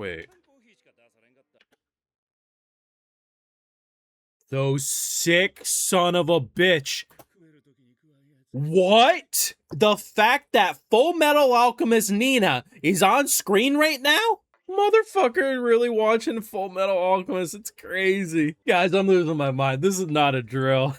Wait. Those sick son of a bitch. What? The fact that Full Metal Alchemist Nina is on screen right now? Motherfucker really watching Full Metal Alchemist. It's crazy. Guys, I'm losing my mind. This is not a drill.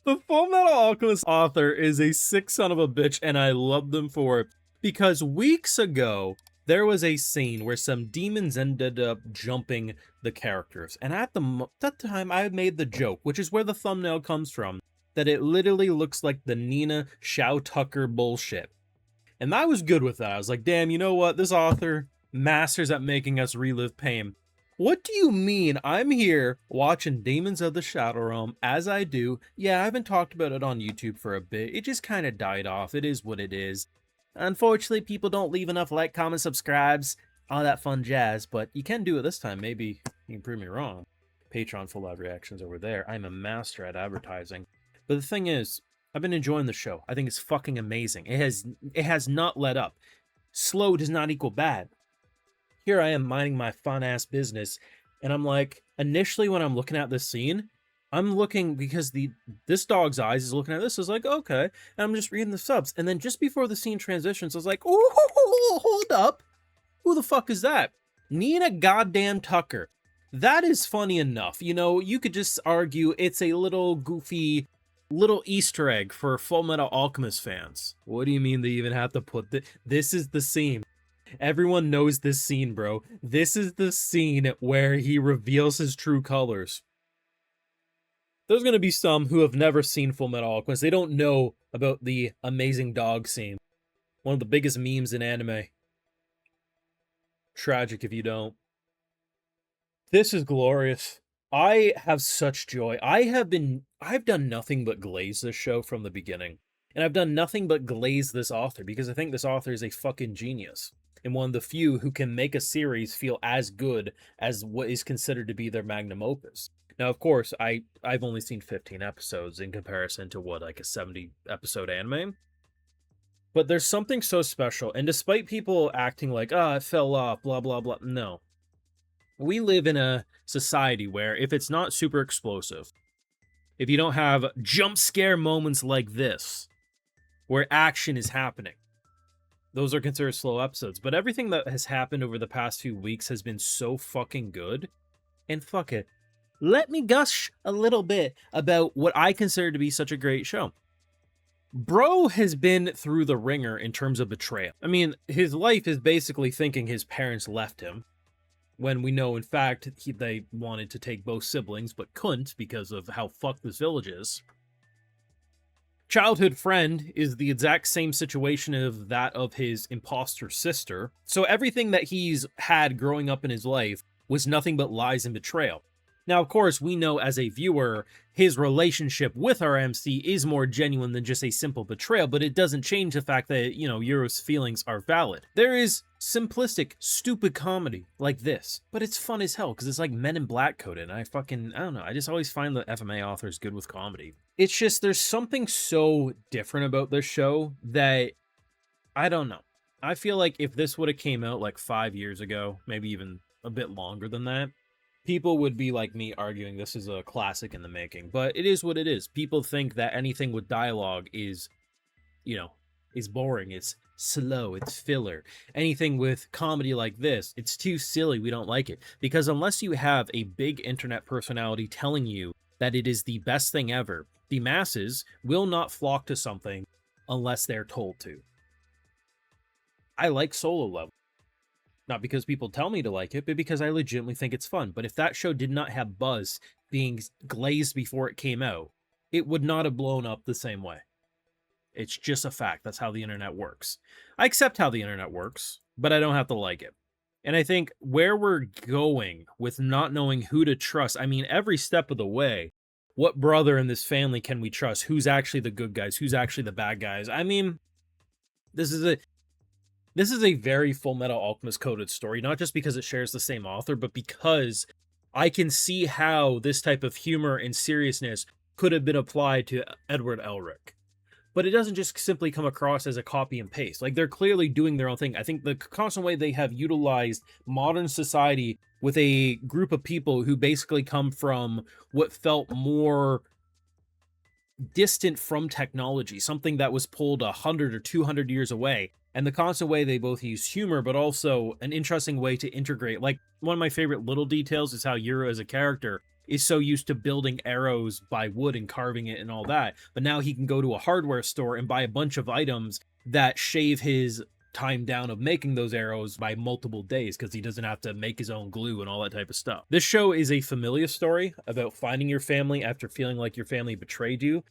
The Full Metal Alchemist author is a sick son of a bitch, and I love them for it. Because weeks ago, there was a scene where some demons ended up jumping the characters. And at that time, I made the joke, which is where the thumbnail comes from, that it literally looks like the Nina Shao Tucker bullshit. And I was good with that. I was like, damn, you know what? This author masters at making us relive pain. What do you mean I'm here watching Daemons of the Shadow Realm as I do? Yeah, I haven't talked about it on YouTube for a bit. It just kind of died off. It is what it is. Unfortunately, people don't leave enough like, comments, subscribes, all that fun jazz, but you can do it this time. Maybe you can prove me wrong. Patreon full live reactions over there. I'm a master at advertising. But the thing is, I've been enjoying the show. I think it's fucking amazing. It has not let up. Slow does not equal bad. Here I am minding my fun-ass business, and I'm like, initially when I'm looking at this scene, I'm looking because this dog's eyes is looking at this. I was like, okay, and I'm just reading the subs, and then just before the scene transitions, I was like, oh, hold up, who the fuck is that? Nina goddamn Tucker. That is funny enough. You know, you could just argue it's a little goofy little Easter egg for Full Metal Alchemist fans. What do you mean they even have to put this is the scene. Everyone knows this scene, bro. This is the scene where he reveals his true colors. There's going to be some who have never seen Full Metal Alchemist. They don't know about the amazing dog scene. One of the biggest memes in anime. Tragic if you don't. This is glorious. I have such joy. I've done nothing but glaze this show from the beginning. And I've done nothing but glaze this author because I think this author is a fucking genius. And one of the few who can make a series feel as good as what is considered to be their magnum opus. Now, of course, I've only seen 15 episodes in comparison to what, like a 70-episode anime? But there's something so special, and despite people acting like, it fell off, blah, blah, blah, no. We live in a society where if it's not super explosive, if you don't have jump scare moments like this, where action is happening, those are considered slow episodes. But everything that has happened over the past few weeks has been so fucking good. And fuck it. Let me gush a little bit about what I consider to be such a great show. Bro has been through the ringer in terms of betrayal. I mean, his life is basically thinking his parents left him. When we know, in fact, they wanted to take both siblings, but couldn't because of how fucked this village is. Childhood friend is the exact same situation of that of his imposter sister. So everything that he's had growing up in his life was nothing but lies and betrayal. Now, of course, we know as a viewer, his relationship with our MC is more genuine than just a simple betrayal, but it doesn't change the fact that, you know, Euro's feelings are valid. There is simplistic, stupid comedy like this, but it's fun as hell because it's like Men in Black coded, and I don't know, I just always find the FMA authors good with comedy. It's just, there's something so different about this show that, I don't know. I feel like if this would have came out like 5 years ago, maybe even a bit longer than that, people would be like me arguing this is a classic in the making, but it is what it is. People think that anything with dialogue is, you know, is boring, it's slow, it's filler. Anything with comedy like this, it's too silly, we don't like it. Because unless you have a big internet personality telling you that it is the best thing ever, the masses will not flock to something unless they're told to. I like Solo Level. Not because people tell me to like it, but because I legitimately think it's fun. But if that show did not have buzz being glazed before it came out, it would not have blown up the same way. It's just a fact. That's how the internet works. I accept how the internet works, but I don't have to like it. And I think where we're going with not knowing who to trust, I mean, every step of the way, what brother in this family can we trust? Who's actually the good guys? Who's actually the bad guys? I mean, this is a very Full Metal Alchemist coded story, not just because it shares the same author, but because I can see how this type of humor and seriousness could have been applied to Edward Elric. but it doesn't just simply come across as a copy and paste. Like, they're clearly doing their own thing. I think the constant way they have utilized modern society with a group of people who basically come from what felt more distant from technology, something that was pulled 100 or 200 years away. And the constant way they both use humor, but also an interesting way to integrate. Like, one of my favorite little details is how Yura as a character is so used to building arrows by wood and carving it and all that. But now he can go to a hardware store and buy a bunch of items that shave his time down of making those arrows by multiple days because he doesn't have to make his own glue and all that type of stuff. This show is a familiar story about finding your family after feeling like your family betrayed you.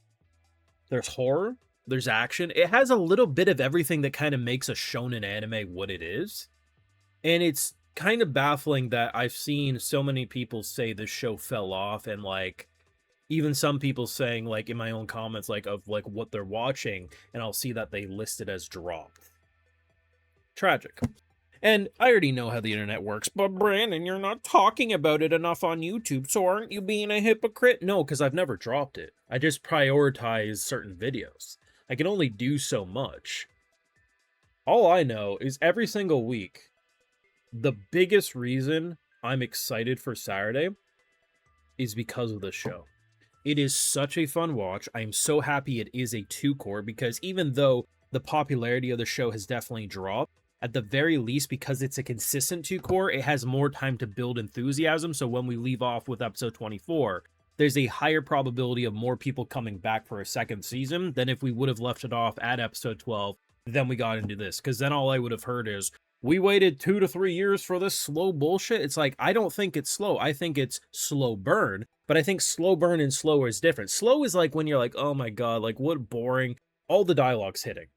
There's horror, there's action. It has a little bit of everything that kind of makes a shonen anime what it is. And it's kind of baffling that I've seen so many people say this show fell off, and like even some people saying, like in my own comments, like of like what they're watching, and I'll see that they list it as dropped. Tragic. And I already know how the internet works, but Brandon, you're not talking about it enough on YouTube, so aren't you being a hypocrite? No, because I've never dropped it. I just prioritize certain videos. I can only do so much. All I know is every single week, the biggest reason I'm excited for Saturday is because of the show. It is such a fun watch. I'm so happy it is a 2-core, because even though the popularity of the show has definitely dropped, at the very least, because it's a consistent 2-core, it has more time to build enthusiasm. So when we leave off with episode 24, there's a higher probability of more people coming back for a second season than if we would have left it off at episode 12, then we got into this. Because then all I would have heard is, we waited 2 to 3 years for this slow bullshit. It's like, I don't think it's slow. I think it's slow burn. But I think slow burn and slower is different. Slow is like when you're like, oh my god, like what boring. All the dialogue's hitting.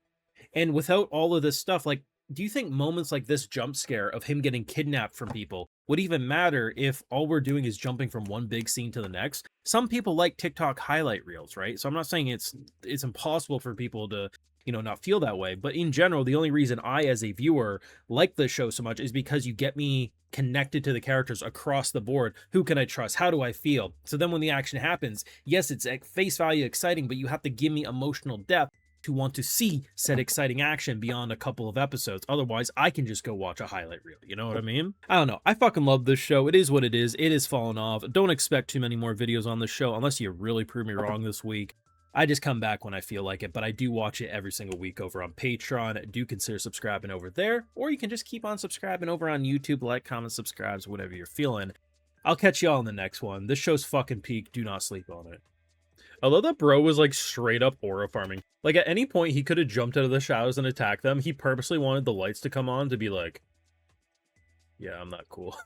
And without all of this stuff, like, do you think moments like this jump scare of him getting kidnapped from people would even matter if all we're doing is jumping from one big scene to the next? Some people like TikTok highlight reels, right? So I'm not saying it's impossible for people to, you know, not feel that way. But in general, the only reason I, as a viewer, like the show so much is because you get me connected to the characters across the board. Who can I trust? How do I feel? So then when the action happens, yes, it's at face value exciting, but you have to give me emotional depth to want to see said exciting action beyond a couple of episodes. Otherwise, I can just go watch a highlight reel. You know what I mean? I don't know. I fucking love this show. It is what it is. It is falling off. Don't expect too many more videos on this show unless you really prove me wrong this week. I just come back when I feel like it, but I do watch it every single week over on Patreon. Do consider subscribing over there, or you can just keep on subscribing over on YouTube. Like, comment, subscribes, whatever you're feeling. I'll catch y'all in the next one. This show's fucking peak. Do not sleep on it. I love that bro was like straight up aura farming. Like at any point he could have jumped out of the shadows and attacked them. He purposely wanted the lights to come on to be like, yeah, I'm not cool.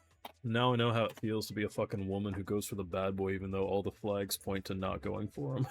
Now I know how it feels to be a fucking woman who goes for the bad boy even though all the flags point to not going for him.